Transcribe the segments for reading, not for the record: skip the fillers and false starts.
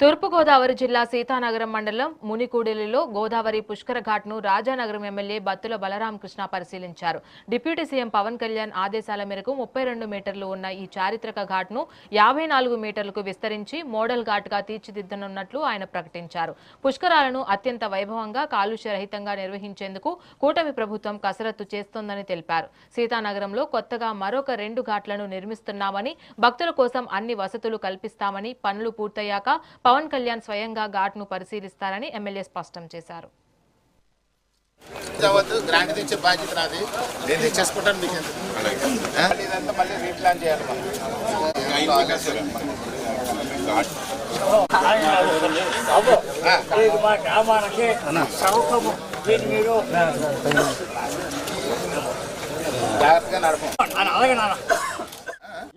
తూర్పుగోదావరి జిల్లా సీతానగరం మండలం మునికూడలిలో గోదావరి పుష్కర ఘాట్ను రాజానగరం ఎమ్మెల్యే బత్తుల బలరామకృష్ణ పరిశీలించారు. డిప్యూటీ సీఎం పవన్ కళ్యాణ్ ఆదేశాల మేరకు 32 మీటర్లు ఉన్న ఈ చారిత్రక ఘాట్ను 54 మీటర్లకు విస్తరించి మోడల్ ఘాట్గా తీర్చిదిద్దనున్నట్లు ఆయన ప్రకటించారు. పుష్కరాలను అత్యంత వైభవంగా కాలుష్య రహితంగా నిర్వహించేందుకు కూటమి ప్రభుత్వం కసరత్తు చేస్తోందని తెలిపారు. సీతానగరంలో కొత్తగా మరొక 2 ఘాట్లను నిర్మిస్తున్నామని, భక్తుల కోసం అన్ని వసతులు కల్పిస్తామని, పనులు పూర్తయ్యాక పవన్ కళ్యాణ్ స్వయంగా ఘాట్ను పరిశీలిస్తారని ఎమ్మెల్యే స్పష్టం చేశారు.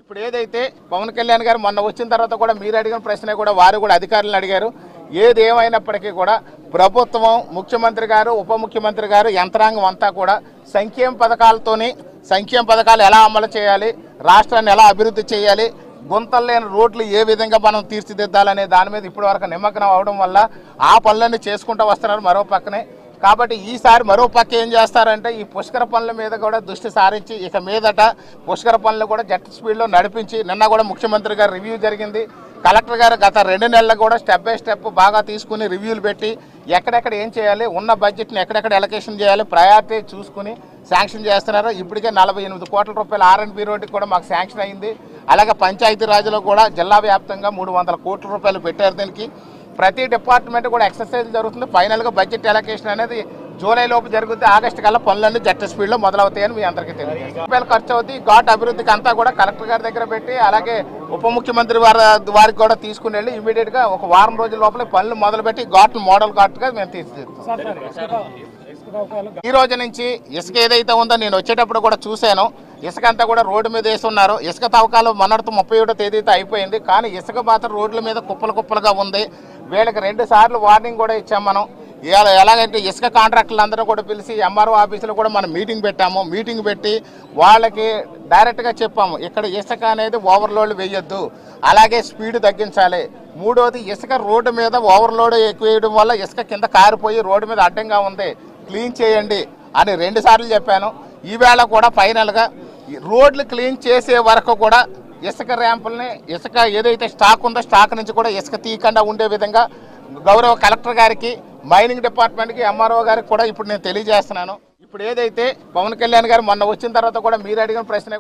ఇప్పుడు ఏదైతే పవన్ కళ్యాణ్ గారు మొన్న వచ్చిన తర్వాత కూడా మీరు అడిగిన ప్రశ్న కూడా వారు కూడా అధికారులను అడిగారు. ఏది ఏమైనప్పటికీ కూడా ప్రభుత్వం, ముఖ్యమంత్రి గారు, ఉప ముఖ్యమంత్రి గారు, యంత్రాంగం అంతా కూడా సంక్షేమ పథకాలు ఎలా అమలు చేయాలి, రాష్ట్రాన్ని ఎలా అభివృద్ధి చేయాలి, గుంతలు లేని రోడ్లు ఏ విధంగా మనం తీర్చిదిద్దాలనే దాని మీద ఇప్పటివరకు నిమగ్నం అవడం వల్ల ఆ పనులన్నీ చేసుకుంటూ వస్తున్నారు మరో పక్కనే. కాబట్టి ఈసారి మరో పక్క ఏం చేస్తారంటే ఈ పుష్కర పనుల మీద కూడా దృష్టి సారించి ఇక మీదట పుష్కర పనులు కూడా జెట్ స్పీడ్లో నడిపించి, నిన్న కూడా ముఖ్యమంత్రి గారు రివ్యూ జరిగింది. కలెక్టర్ గారు గత 2 నెలలు కూడా స్టెప్ బై స్టెప్ బాగా తీసుకుని రివ్యూలు పెట్టి ఎక్కడెక్కడ ఏం చేయాలి, ఉన్న బడ్జెట్ని ఎక్కడెక్కడ ఎలకేషన్ చేయాలి, ప్రయారిటీ చూసుకుని శాంక్షన్ చేస్తున్నారు. ఇప్పటికే 48 కోట్ల రూపాయల R&B రోడ్డుకి కూడా మాకు శాంక్షన్ అయింది. అలాగే పంచాయతీరాజ్లో కూడా జిల్లా వ్యాప్తంగా 300 కోట్ల రూపాయలు పెట్టారు. దీనికి ప్రతి డిపార్ట్మెంట్ కూడా ఎక్సర్సైజ్ జరుగుతుంది. ఫైనల్గా బడ్జెట్ ఎలకేషన్ అనేది జూలై లోపు జరుగుతుంది. ఆగస్టు కల్లా పనులన్నీ జెట్ స్పీడ్లో మొదలవుతాయని మీ అందరికీ తెలియదు. రూపాయలు ఖర్చు అవుతాయి. ఘాట్ అభివృద్ధికి అంతా కూడా కలెక్టర్ గారి దగ్గర పెట్టి, అలాగే ఉప ముఖ్యమంత్రి వారికి కూడా తీసుకుని వెళ్ళి ఇమీడియట్గా ఒక వారం రోజుల లోపల పనులు మొదలుపెట్టి ఘాట్ను మోడల్ ఘాట్గా మేము తీర్చిదిద్దాం. ఈ రోజు నుంచి ఇసుక ఏదైతే ఉందో నేను వచ్చేటప్పుడు కూడా చూశాను. ఇసుక అంతా కూడా రోడ్డు మీద వేస్తున్నారు. ఇసుక తవ్వకాలు మొన్నటితో 31వ తేదీతో అయిపోయింది. కానీ ఇసుక మాత్రం రోడ్ల మీద కుప్పలుగా ఉంది. వీళ్ళకి 2 సార్లు వార్నింగ్ కూడా ఇచ్చాం మనం. ఎలాగంటే ఇసుక కాంట్రాక్టర్లు అందరూ కూడా పిలిచి MRO ఆఫీసులో కూడా మనం మీటింగ్ పెట్టాము. మీటింగ్ పెట్టి వాళ్ళకి డైరెక్ట్గా చెప్పాము, ఇక్కడ ఇసుక అనేది ఓవర్లోడ్ వేయొద్దు, అలాగే స్పీడ్ తగ్గించాలి. మూడోది, ఇసుక రోడ్డు మీద ఓవర్లోడ్ ఎక్కువ వేయడం వల్ల ఇసుక కింద కారిపోయి రోడ్డు మీద అడ్డంగా ఉంది, క్లీన్ చేయండి అని 2 సార్లు చెప్పాను. ఈవేళ కూడా ఫైనల్గా రోడ్లు క్లీన్ చేసే వరకు కూడా ఇసుక ర్యాంపుల్ని, ఇసుక ఏదైతే స్టాక్ ఉందో స్టాక్ నుంచి కూడా ఇసుక తీయకుండా ఉండే విధంగా గౌరవ కలెక్టర్ గారికి, మైనింగ్ డిపార్ట్మెంట్కి, MRO గారికి కూడా ఇప్పుడు నేను తెలియజేస్తున్నాను. ఇప్పుడు ఏదైతే పవన్ కళ్యాణ్ గారు మొన్న వచ్చిన తర్వాత కూడా మీరు అడిగిన ప్రశ్న